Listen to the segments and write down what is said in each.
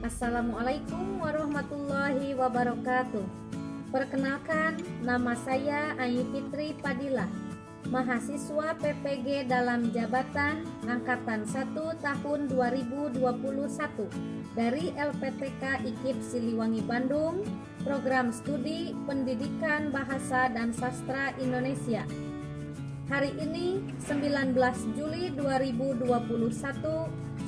Assalamualaikum warahmatullahi wabarakatuh. Perkenalkan, nama saya Ayu Fitri Fadilah, mahasiswa PPG dalam jabatan Angkatan 1 tahun 2021 dari LPTK IKIP Siliwangi Bandung, Program Studi Pendidikan Bahasa dan Sastra Indonesia. Hari ini 19 Juli 2021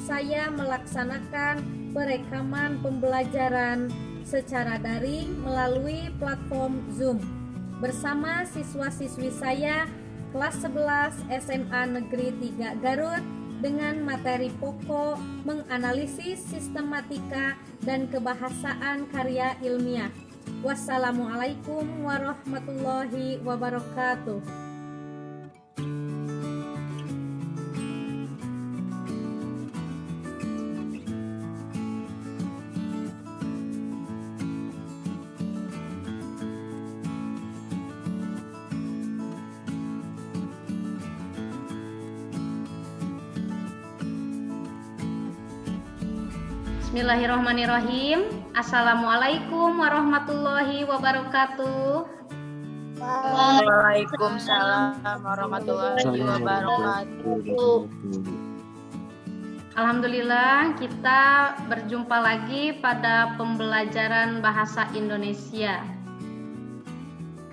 saya melaksanakan perekaman pembelajaran secara daring melalui platform Zoom bersama siswa-siswi saya kelas 11 SMA Negeri 3 Garut dengan materi pokok menganalisis sistematika dan kebahasaan karya ilmiah. Wassalamualaikum warahmatullahi wabarakatuh. Bismillahirrahmanirrahim. Assalamualaikum warahmatullahi wabarakatuh. Waalaikumsalam warahmatullahi wabarakatuh. Alhamdulillah, kita berjumpa lagi pada pembelajaran bahasa Indonesia.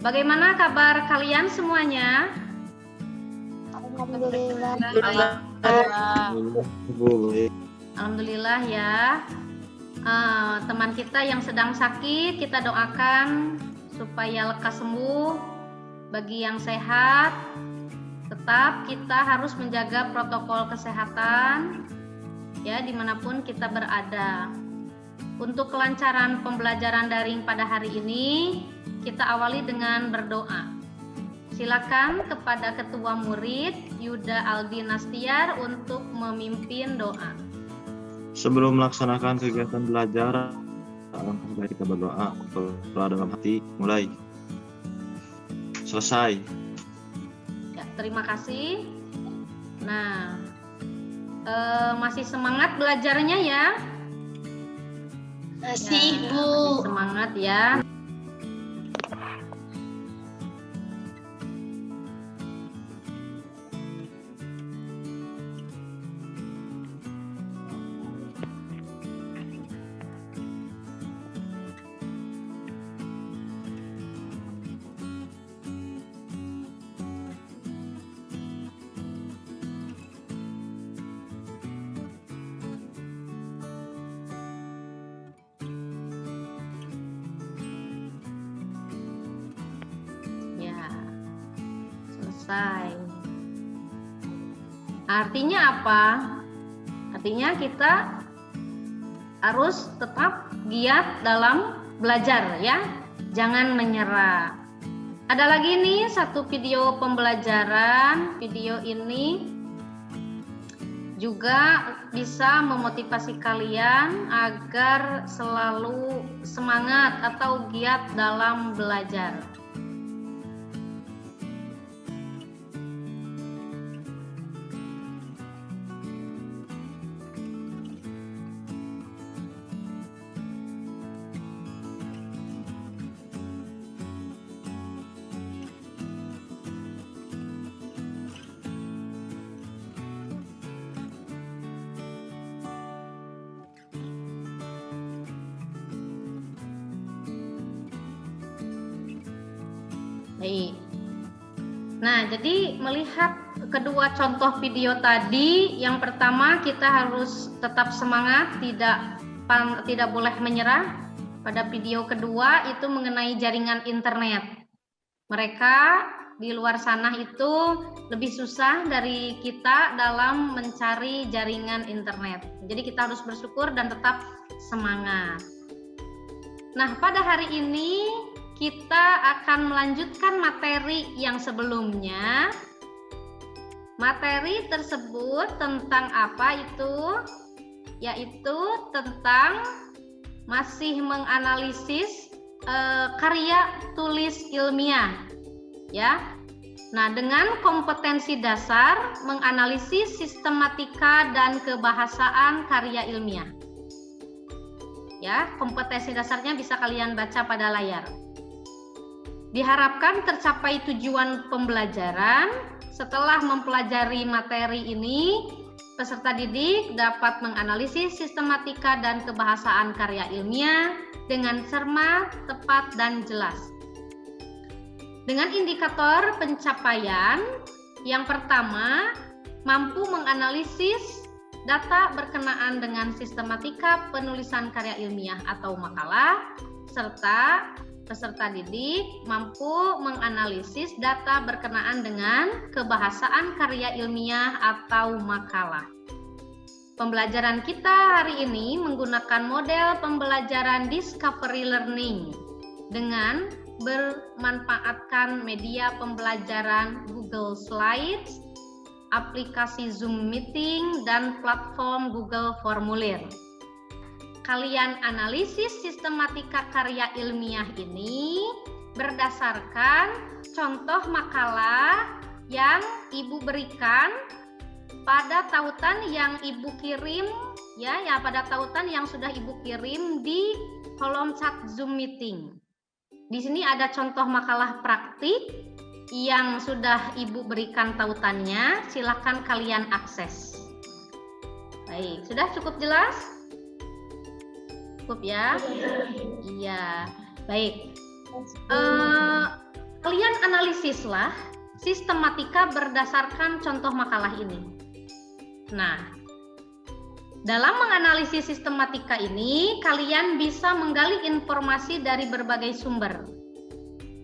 Bagaimana kabar kalian semuanya? Alhamdulillah. Alhamdulillah ya. Teman kita yang sedang sakit, kita doakan supaya lekas sembuh. Bagi yang sehat, tetap kita harus menjaga protokol kesehatan ya dimanapun kita berada. Untuk kelancaran pembelajaran daring pada hari ini, kita awali dengan berdoa. Silakan kepada Ketua Murid Yuda Aldi Nastiar untuk memimpin doa. Sebelum melaksanakan kegiatan belajar, alangkah baik kita berdoa. Berdoa dalam hati, mulai. Selesai. Ya, terima kasih. Nah, masih semangat belajarnya ya? Masih, ya, Bu. Masih semangat ya. Selesai. Artinya apa? Artinya kita harus tetap giat dalam belajar ya. Jangan menyerah. Ada lagi nih satu video pembelajaran. Video ini juga bisa memotivasi kalian agar selalu semangat atau giat dalam belajar. Baik. Nah, jadi melihat kedua contoh video tadi, yang pertama kita harus tetap semangat, tidak boleh menyerah. Pada video kedua itu mengenai jaringan internet. Mereka di luar sana itu lebih susah dari kita dalam mencari jaringan internet. Jadi kita harus bersyukur dan tetap semangat. Nah, pada hari ini kita akan melanjutkan materi yang sebelumnya. Materi tersebut tentang apa itu? Yaitu tentang masih menganalisis karya tulis ilmiah. Ya. Nah, dengan kompetensi dasar menganalisis sistematika dan kebahasaan karya ilmiah. Ya, kompetensi dasarnya bisa kalian baca pada layar. Diharapkan tercapai tujuan pembelajaran. Setelah mempelajari materi ini, peserta didik dapat menganalisis sistematika dan kebahasaan karya ilmiah dengan cermat, tepat, dan jelas. Dengan indikator pencapaian, yang pertama, mampu menganalisis data berkenaan dengan sistematika penulisan karya ilmiah atau makalah, serta peserta didik mampu menganalisis data berkenaan dengan kebahasaan karya ilmiah atau makalah. Pembelajaran kita hari ini menggunakan model pembelajaran discovery learning dengan bermanfaatkan media pembelajaran Google Slides, aplikasi Zoom Meeting, dan platform Google Formulir. Kalian analisis sistematika karya ilmiah ini berdasarkan contoh makalah yang Ibu berikan pada tautan yang Ibu kirim, ya pada tautan yang sudah Ibu kirim di kolom chat Zoom Meeting. Di sini ada contoh makalah praktik yang sudah Ibu berikan tautannya, silakan kalian akses. Baik, sudah cukup jelas? Cukup ya? Iya, baik. Kalian analisislah sistematika berdasarkan contoh makalah ini. Nah, dalam menganalisis sistematika ini, kalian bisa menggali informasi dari berbagai sumber.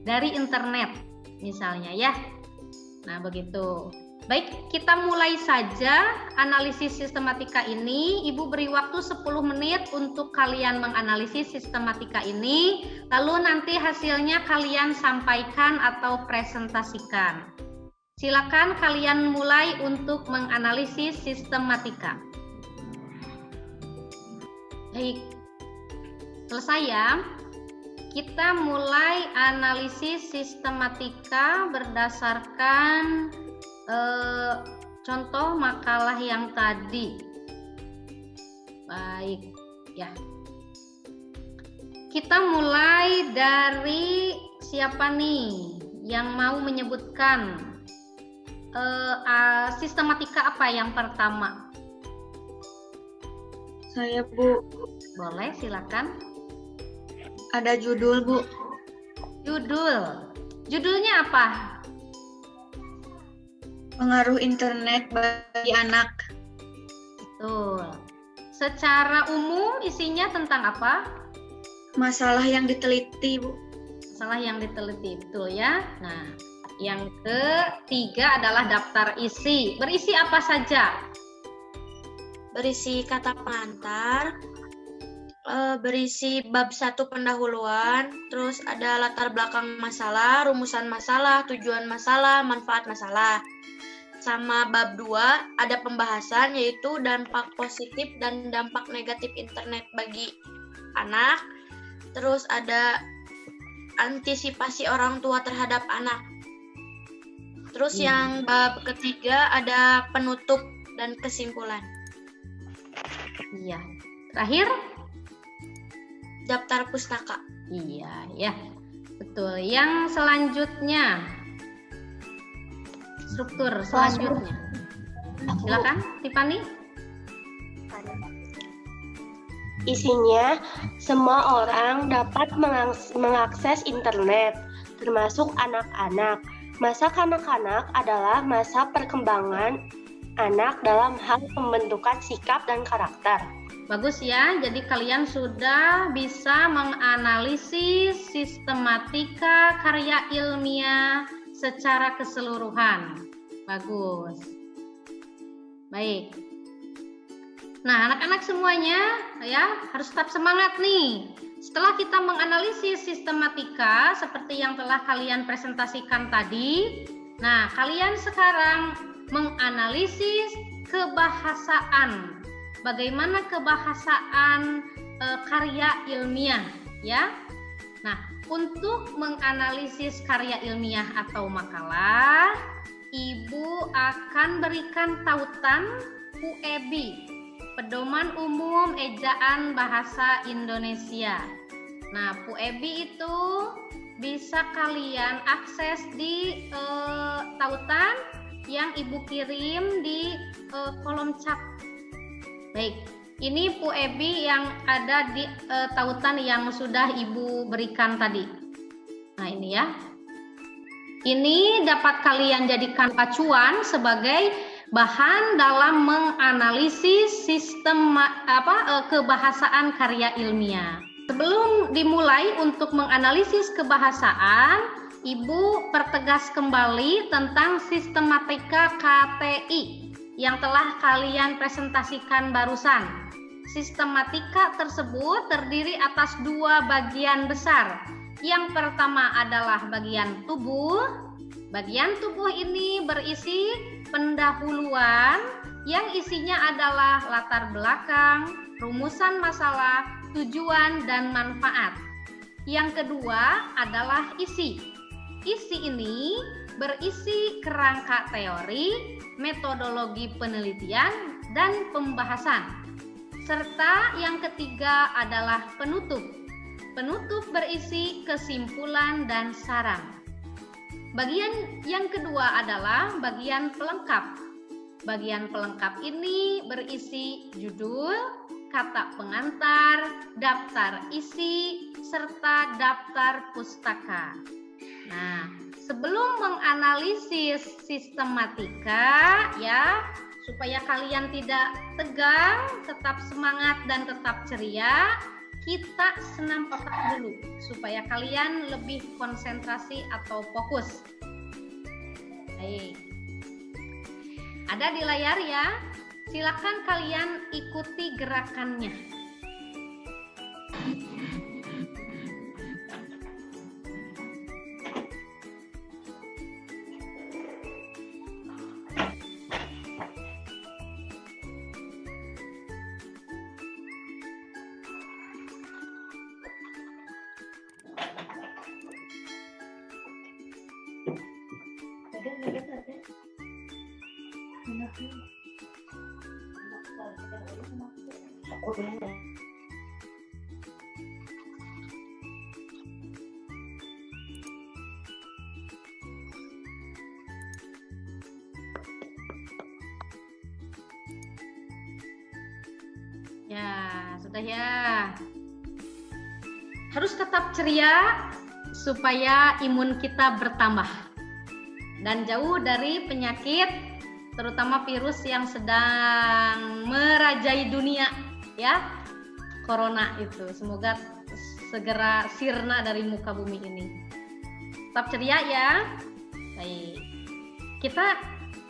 Dari internet, misalnya ya. Nah, begitu. Baik, kita mulai saja analisis sistematika ini. Ibu beri waktu 10 menit untuk kalian menganalisis sistematika ini, lalu nanti hasilnya kalian sampaikan atau presentasikan. Silakan kalian mulai untuk menganalisis sistematika. Baik, selesai ya. Kita mulai analisis sistematika berdasarkan contoh makalah yang tadi. Baik, ya. Kita mulai dari siapa nih yang mau menyebutkan sistematika apa yang pertama? Saya, Bu. Boleh, silakan. Ada judul, Bu. Judulnya apa? Pengaruh internet bagi anak. Betul. Secara umum isinya tentang apa? Masalah yang diteliti, Bu. Masalah yang diteliti, betul ya. Nah, yang ketiga adalah daftar isi. Berisi apa saja? Berisi kata pengantar, berisi bab 1 pendahuluan, terus ada latar belakang masalah, rumusan masalah, tujuan masalah, manfaat masalah. Sama bab 2 ada pembahasan yaitu dampak positif dan dampak negatif internet bagi anak. Terus ada antisipasi orang tua terhadap anak. Terus yang bab ketiga ada penutup dan kesimpulan. Iya. Terakhir? Daftar pustaka. Iya, ya. Betul. Yang selanjutnya. Struktur selanjutnya. Silakan, Tiffany. Isinya, semua orang dapat mengakses internet, termasuk anak-anak. Masa kanak-kanak adalah masa perkembangan anak dalam hal pembentukan sikap dan karakter. Bagus ya, jadi kalian sudah bisa menganalisis sistematika karya ilmiah secara keseluruhan. Bagus. Baik. Nah, anak-anak semuanya ya harus tetap semangat nih. Setelah kita menganalisis sistematika seperti yang telah kalian presentasikan tadi, nah kalian sekarang menganalisis kebahasaan. Bagaimana kebahasaan karya ilmiah ya. Nah, untuk menganalisis karya ilmiah atau makalah, Ibu akan berikan tautan UEB. Pedoman Umum Ejaan Bahasa Indonesia. Nah, Bu Ebi itu bisa kalian akses di tautan yang Ibu kirim di kolom chat. Baik, ini Bu Ebi yang ada di tautan yang sudah Ibu berikan tadi. Nah, ini ya. Ini dapat kalian jadikan acuan sebagai bahan dalam menganalisis sistem kebahasaan karya ilmiah. Sebelum dimulai untuk menganalisis kebahasaan, Ibu pertegas kembali tentang sistematika KTI yang telah kalian presentasikan barusan. Sistematika tersebut terdiri atas 2 bagian besar. Yang pertama adalah bagian tubuh. Bagian tubuh ini berisi pendahuluan yang isinya adalah latar belakang, rumusan masalah, tujuan, dan manfaat. Yang kedua adalah isi. Isi ini berisi kerangka teori, metodologi penelitian, dan pembahasan. Serta yang ketiga adalah penutup. Penutup berisi kesimpulan dan saran. Bagian yang kedua adalah bagian pelengkap. Bagian pelengkap ini berisi judul, kata pengantar, daftar isi, serta daftar pustaka. Nah, sebelum menganalisis sistematika ya, supaya kalian tidak tegang, tetap semangat dan tetap ceria, kita senam otak dulu supaya kalian lebih konsentrasi atau fokus. Baik. Ada di layar ya. Silakan kalian ikuti gerakannya. Ya, sudah ya. Harus tetap ceria supaya imun kita bertambah dan jauh dari penyakit, terutama virus yang sedang merajai dunia ya, corona itu. Semoga segera sirna dari muka bumi ini. Tetap ceria ya. Baik. Kita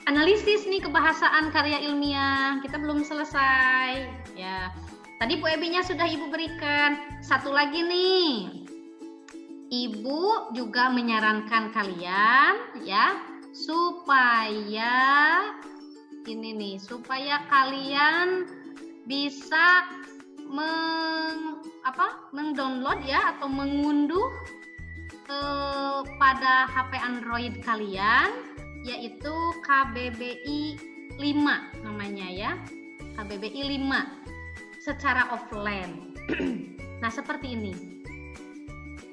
analisis nih kebahasaan karya ilmiah. Kita belum selesai ya. Tadi Bu Ebi-nya sudah Ibu berikan. Satu lagi nih. Ibu juga menyarankan kalian ya supaya ini nih, supaya kalian bisa mendownload ya atau mengunduh pada HP Android kalian, yaitu KBBI 5 namanya ya, KBBI 5 secara offline. Nah, seperti ini.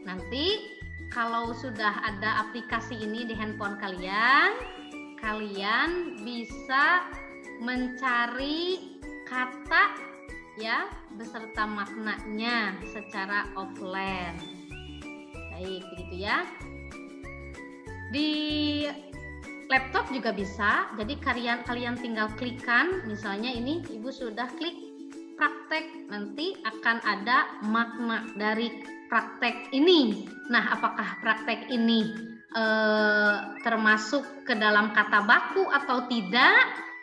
Nanti kalau sudah ada aplikasi ini di handphone kalian, kalian bisa mencari kata ya beserta maknanya secara offline. Baik, begitu ya. Di laptop juga bisa. Jadi kalian tinggal klikkan, misalnya ini Ibu sudah klik praktek, nanti akan ada makna dari praktek ini. Nah, apakah praktek ini termasuk ke dalam kata baku atau tidak?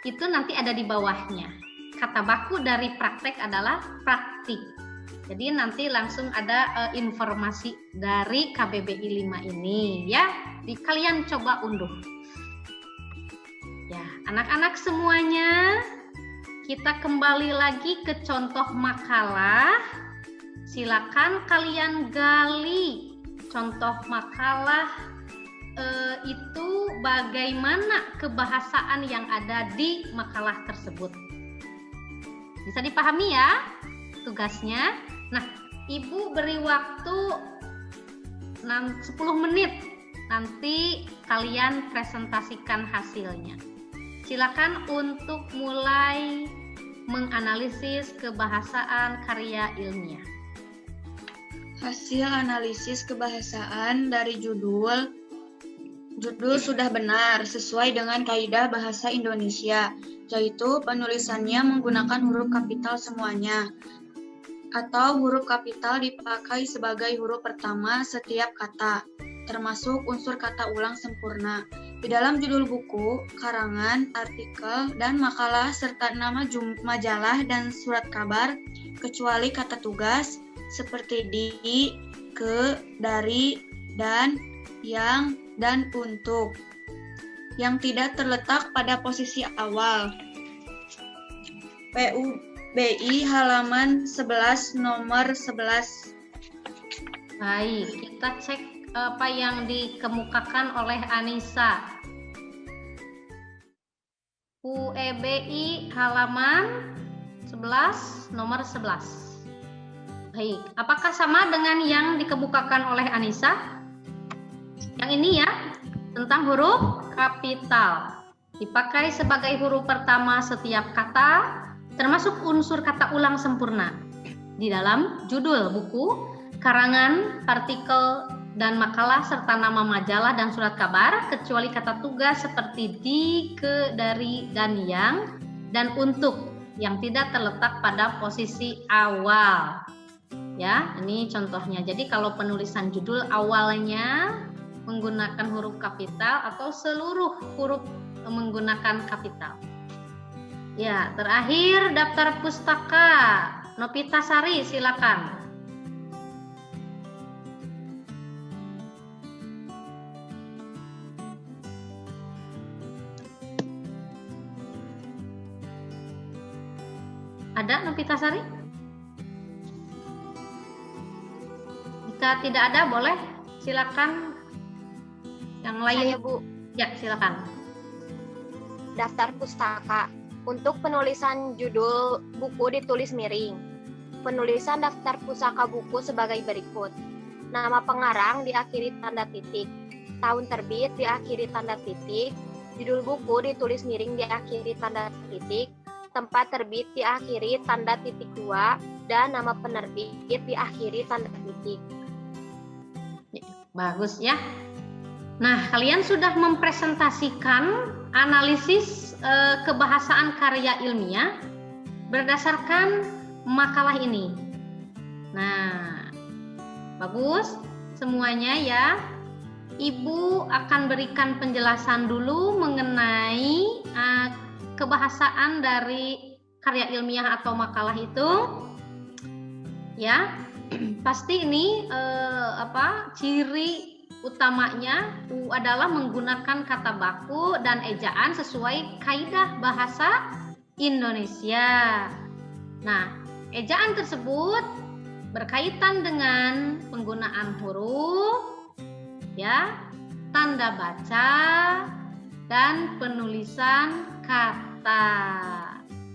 Itu nanti ada di bawahnya. Kata baku dari praktek adalah praktik. Jadi nanti langsung ada informasi dari KBBI 5 ini ya. Kalian coba unduh. Ya, anak-anak semuanya, kita kembali lagi ke contoh makalah. Silakan kalian gali contoh makalah itu bagaimana kebahasaan yang ada di makalah tersebut. Bisa dipahami ya tugasnya. Nah, Ibu beri waktu 10 menit. Nanti kalian presentasikan hasilnya. Silakan untuk mulai menganalisis kebahasaan karya ilmiah. Hasil analisis kebahasaan dari judul sudah benar sesuai dengan kaidah bahasa Indonesia, yaitu penulisannya menggunakan huruf kapital semuanya, atau huruf kapital dipakai sebagai huruf pertama setiap kata, termasuk unsur kata ulang sempurna. Di dalam judul buku, karangan, artikel, dan makalah, serta nama majalah dan surat kabar, kecuali kata tugas, seperti di, ke, dari, dan, yang, dan untuk, yang tidak terletak pada posisi awal. PUBI halaman 11 nomor 11. Baik, kita cek apa yang dikemukakan oleh Anissa. UEBI halaman 11 nomor 11. Baik, apakah sama dengan yang dikemukakan oleh Anissa? Yang ini ya, tentang huruf kapital. Dipakai sebagai huruf pertama setiap kata, termasuk unsur kata ulang sempurna. Di dalam judul buku, karangan, artikel, dan makalah, serta nama majalah dan surat kabar, kecuali kata tugas seperti di, ke, dari, dan yang, dan untuk, yang tidak terletak pada posisi awal. Ya, ini contohnya. Jadi kalau penulisan judul awalnya menggunakan huruf kapital atau seluruh huruf menggunakan kapital. Ya, terakhir daftar pustaka. Novita Sari, silakan. Ada Novita Sari? Jika tidak ada, boleh silakan yang lain. Saya, Bu. Ya, silakan. Daftar pustaka. Untuk penulisan judul buku ditulis miring. Penulisan daftar pustaka buku sebagai berikut. Nama pengarang diakhiri tanda titik. Tahun terbit diakhiri tanda titik. Judul buku ditulis miring diakhiri tanda titik. Tempat terbit diakhiri tanda titik 2. Dan nama penerbit diakhiri tanda titik. Bagus ya. Nah, kalian sudah mempresentasikan analisis kebahasaan karya ilmiah berdasarkan makalah ini. Nah, bagus semuanya ya. Ibu akan berikan penjelasan dulu mengenai kebahasaan dari karya ilmiah atau makalah itu. Ya. Pasti ini ciri utamanya adalah menggunakan kata baku dan ejaan sesuai kaidah bahasa Indonesia. Nah, ejaan tersebut berkaitan dengan penggunaan huruf, ya, tanda baca, dan penulisan kata,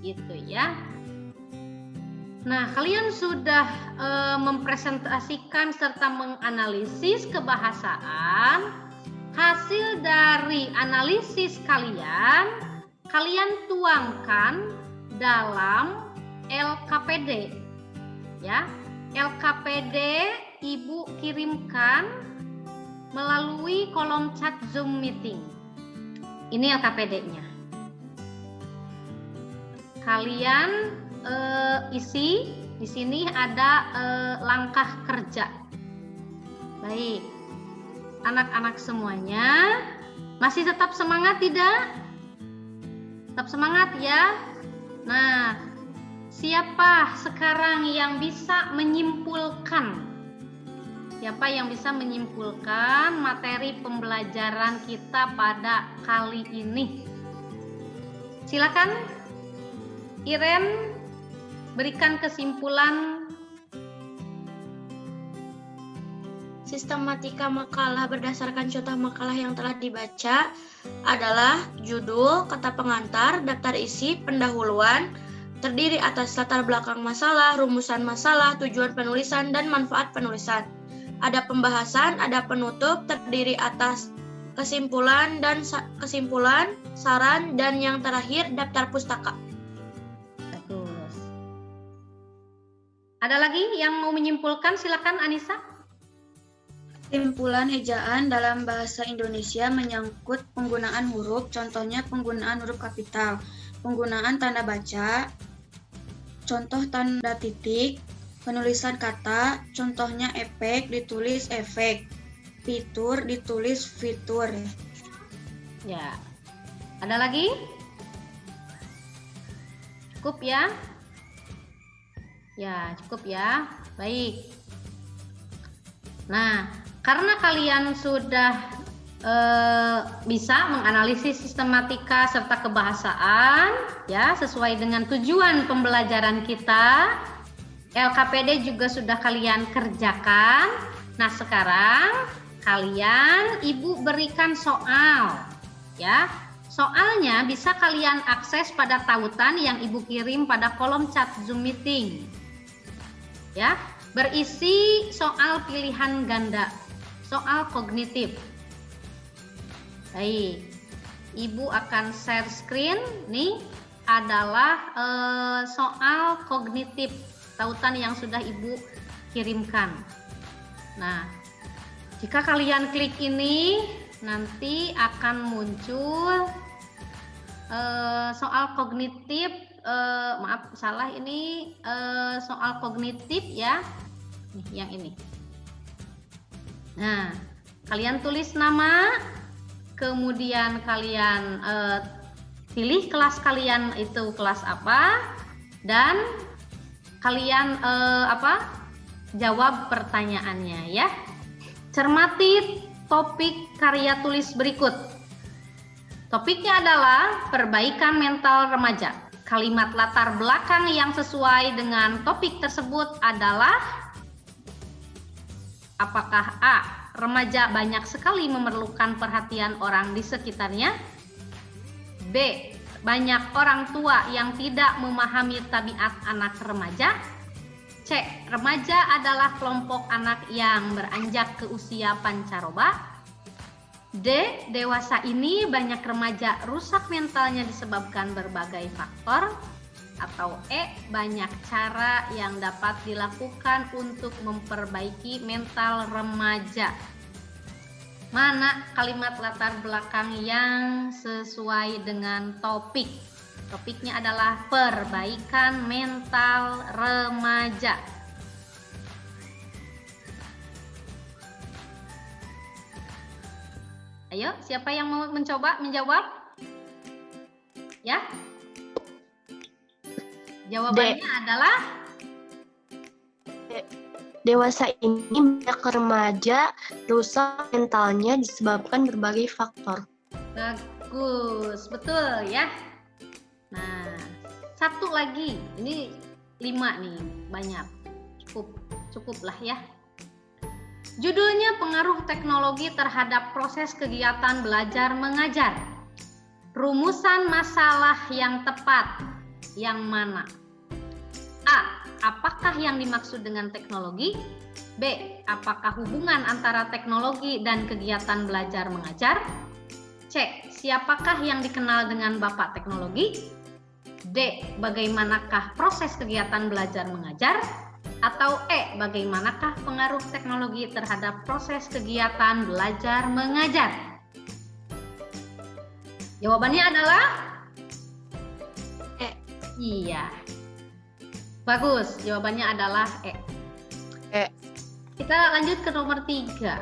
gitu ya. Nah, kalian sudah mempresentasikan serta menganalisis kebahasaan. Hasil dari analisis kalian tuangkan dalam LKPD. Ya, LKPD Ibu kirimkan melalui kolom chat Zoom meeting. Ini LKPD-nya. Kalian isi di sini ada langkah kerja. Baik, anak-anak semuanya masih tetap semangat tidak? Tetap semangat ya. Nah, siapa sekarang yang bisa menyimpulkan? Siapa yang bisa menyimpulkan materi pembelajaran kita pada kali ini? Silakan, Iren, berikan kesimpulan. Sistematika makalah berdasarkan contoh makalah yang telah dibaca adalah judul, kata pengantar, daftar isi, pendahuluan, terdiri atas latar belakang masalah, rumusan masalah, tujuan penulisan, dan manfaat penulisan. Ada pembahasan, ada penutup, terdiri atas kesimpulan, saran, dan yang terakhir daftar pustaka. Bagus. Ada lagi yang mau menyimpulkan? Silakan Anissa. Kesimpulan ejaan dalam bahasa Indonesia menyangkut penggunaan huruf, contohnya penggunaan huruf kapital, penggunaan tanda baca, contoh tanda titik, penulisan kata, contohnya efek ditulis efek, fitur ditulis fitur. Ya. Ada lagi? Cukup ya? Ya, cukup ya. Baik. Nah, karena kalian sudah bisa menganalisis sistematika serta kebahasaan ya sesuai dengan tujuan pembelajaran kita, LKPD juga sudah kalian kerjakan. Nah, sekarang kalian Ibu berikan soal ya. Soalnya bisa kalian akses pada tautan yang Ibu kirim pada kolom chat Zoom meeting. Ya, berisi soal pilihan ganda, soal kognitif. Baik, Ibu akan share screen. Nih adalah soal kognitif, tautan yang sudah Ibu kirimkan. Nah, jika kalian klik ini, nanti akan muncul soal kognitif. Maaf, salah ini soal kognitif ya. Nih, yang ini. Nah, kalian tulis nama, kemudian kalian pilih kelas kalian itu kelas apa, dan kalian jawab pertanyaannya ya. Cermati topik karya tulis berikut. Topiknya adalah perbaikan mental remaja. Kalimat latar belakang yang sesuai dengan topik tersebut adalah apakah A. Remaja banyak sekali memerlukan perhatian orang di sekitarnya. B. Banyak orang tua yang tidak memahami tabiat anak remaja. C. Remaja adalah kelompok anak yang beranjak ke usia pancaroba. D. Dewasa ini banyak remaja rusak mentalnya disebabkan berbagai faktor. Atau E. Banyak cara yang dapat dilakukan untuk memperbaiki mental remaja. Mana kalimat latar belakang yang sesuai dengan topik? Topiknya adalah perbaikan mental remaja. Ayo, siapa yang mau mencoba menjawab? Ya? Jawabannya adalah Dewasa ini banyak remaja rusak mentalnya disebabkan berbagai faktor. bagus, betul ya. Nah, satu lagi, ini 5 nih, banyak, cukuplah ya. Judulnya pengaruh teknologi terhadap proses kegiatan belajar mengajar. Rumusan masalah yang tepat yang mana? A. Apakah yang dimaksud dengan teknologi? B. Apakah hubungan antara teknologi dan kegiatan belajar mengajar? C. Siapakah yang dikenal dengan Bapak Teknologi? D. Bagaimanakah proses kegiatan belajar mengajar? Atau E. Bagaimanakah pengaruh teknologi terhadap proses kegiatan belajar mengajar? Jawabannya adalah E. Iya. Bagus, jawabannya adalah E. Kita lanjut ke nomor 3.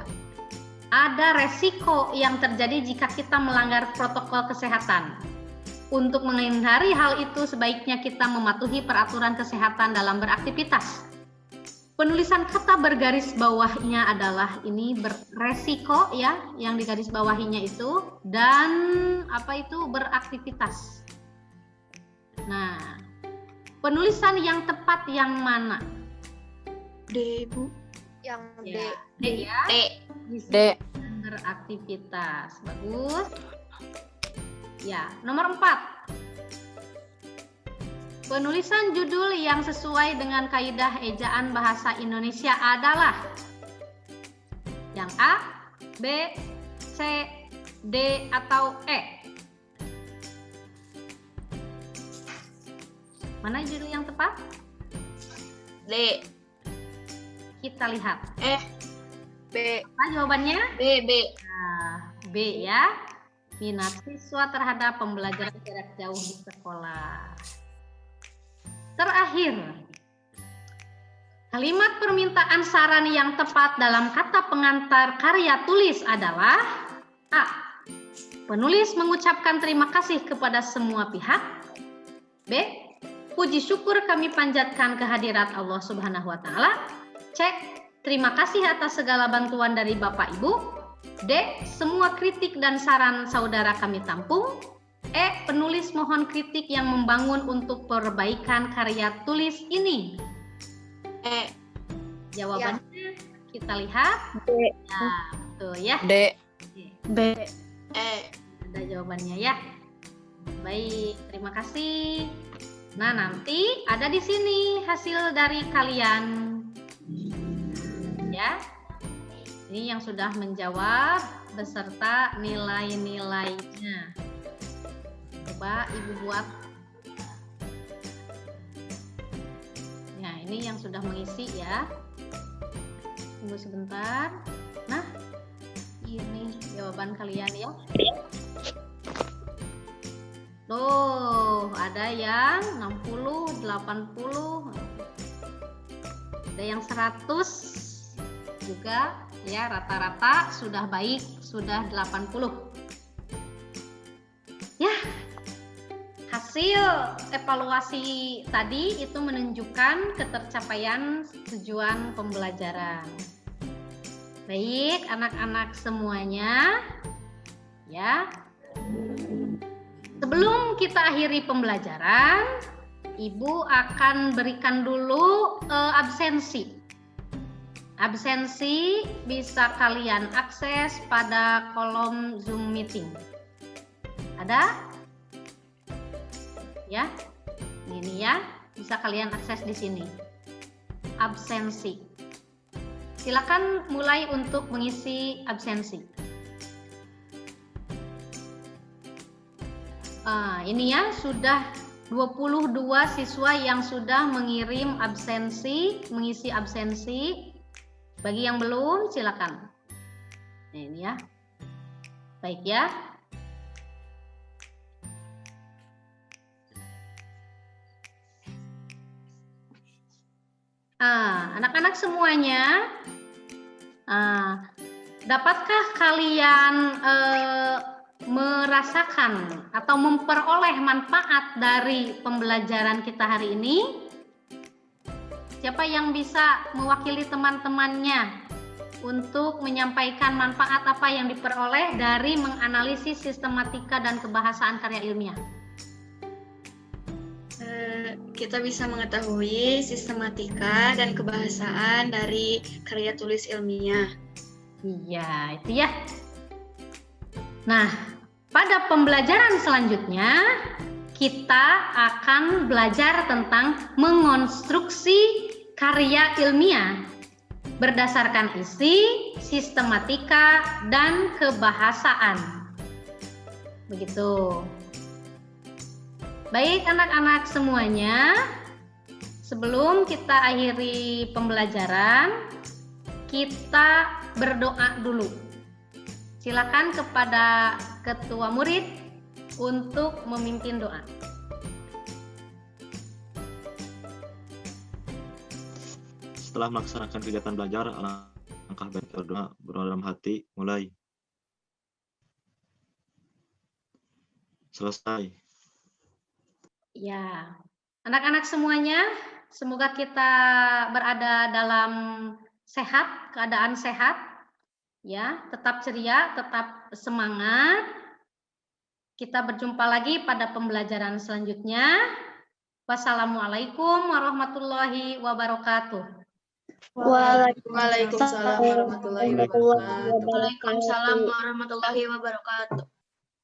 Ada resiko yang terjadi jika kita melanggar protokol kesehatan. Untuk menghindari hal itu, sebaiknya kita mematuhi peraturan kesehatan dalam beraktivitas. Penulisan kata bergaris bawahnya adalah ini beresiko ya, yang di garis bawahinya itu, dan beraktivitas. Nah, penulisan yang tepat yang mana? D, Bu. Yang D. Ya, D ya. D. Beraktivitas. Bagus. Ya, nomor 4. Penulisan judul yang sesuai dengan kaidah ejaan bahasa Indonesia adalah yang A, B, C, D, atau E. Mana judul yang tepat? D. Kita lihat. B. Apa jawabannya? B. Nah, B ya. Minat siswa terhadap pembelajaran jarak jauh di sekolah. Terakhir, kalimat permintaan saran yang tepat dalam kata pengantar karya tulis adalah A. Penulis mengucapkan terima kasih kepada semua pihak. B. Puji syukur kami panjatkan kehadirat Allah Subhanahu wa Ta'ala. C. Terima kasih atas segala bantuan dari Bapak Ibu. D. Semua kritik dan saran saudara kami tampung. E. Penulis mohon kritik yang membangun untuk perbaikan karya tulis ini. E. Jawabannya kita lihat. D. Ya, betul ya. D. B. E. Ada jawabannya ya. Baik, terima kasih. Nah, nanti ada di sini hasil dari kalian. Ya. Ini yang sudah menjawab beserta nilai-nilainya. Coba Ibu buat. Ya, ini yang sudah mengisi ya. Tunggu sebentar. Nah, ini jawaban kalian ya. Tuh, ada yang 60, 80, ada yang 100 juga ya, rata-rata sudah baik, sudah 80. Ya, hasil evaluasi tadi itu menunjukkan ketercapaian tujuan pembelajaran. Baik, anak-anak semuanya, ya. Sebelum kita akhiri pembelajaran, Ibu akan berikan dulu absensi. Absensi bisa kalian akses pada kolom Zoom meeting. Ada? Ya, ini ya, bisa kalian akses di sini. Absensi. Silakan mulai untuk mengisi absensi. Ini ya, sudah 22 siswa yang sudah mengirim absensi, mengisi absensi. Bagi yang belum, silakan. Nah, ini ya. Baik ya. Anak-anak semuanya, dapatkah kalian merasakan atau memperoleh manfaat dari pembelajaran kita hari ini? Siapa yang bisa mewakili teman-temannya untuk menyampaikan manfaat apa yang diperoleh dari menganalisis sistematika dan kebahasaan karya ilmiah? Kita bisa mengetahui sistematika dan kebahasaan dari karya tulis ilmiah. Iya, itu ya. Nah, pada pembelajaran selanjutnya kita akan belajar tentang mengonstruksi karya ilmiah berdasarkan isi, sistematika, dan kebahasaan. Begitu. Baik anak-anak semuanya, sebelum kita akhiri pembelajaran, kita berdoa dulu. Silakan kepada ketua murid untuk memimpin doa. Setelah melaksanakan kegiatan belajar, alangkah baik berdoa dalam hati. Mulai. Selesai. Ya, anak-anak semuanya, semoga kita berada dalam sehat, keadaan sehat, ya, tetap ceria, tetap semangat. Kita berjumpa lagi pada pembelajaran selanjutnya. Wassalamualaikum warahmatullahi wabarakatuh. Waalaikumsalam warahmatullahi wabarakatuh. Waalaikumsalam warahmatullahi wabarakatuh.